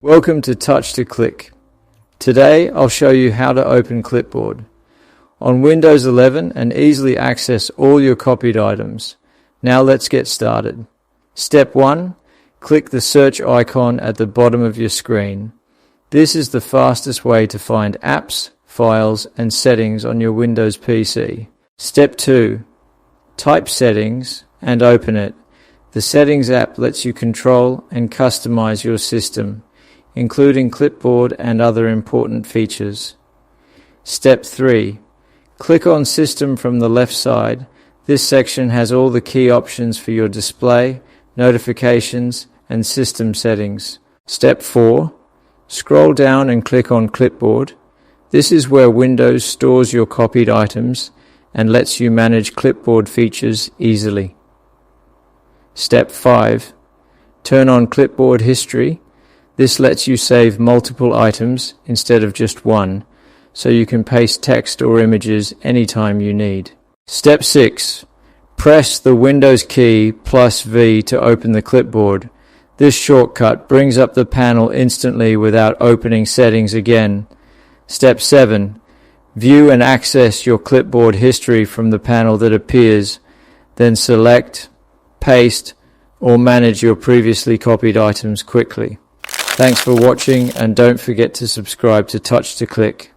Welcome to Touch to Click. Today I'll show you how to open Clipboard. On Windows 11 and easily access all your copied items. Now let's get started. Step 1. Click the search icon at the bottom of your screen. This is the fastest way to find apps, files and settings on your Windows PC. Step 2. Type Settings and open it. The Settings app lets you control and customize your system, including Clipboard and other important features. Step 3. Click on System from the left side. This section has all the key options for your display, notifications, and system settings. Step 4. Scroll down and click on Clipboard. This is where Windows stores your copied items and lets you manage Clipboard features easily. Step 5. Turn on Clipboard History. This lets you save multiple items instead of just one, so you can paste text or images anytime you need. Step 6. Press the Windows key plus V to open the clipboard. This shortcut brings up the panel instantly without opening settings again. Step 7. View and access your clipboard history from the panel that appears, then select, paste, or manage your previously copied items quickly. Thanks for watching, and don't forget to subscribe to Touch to Click.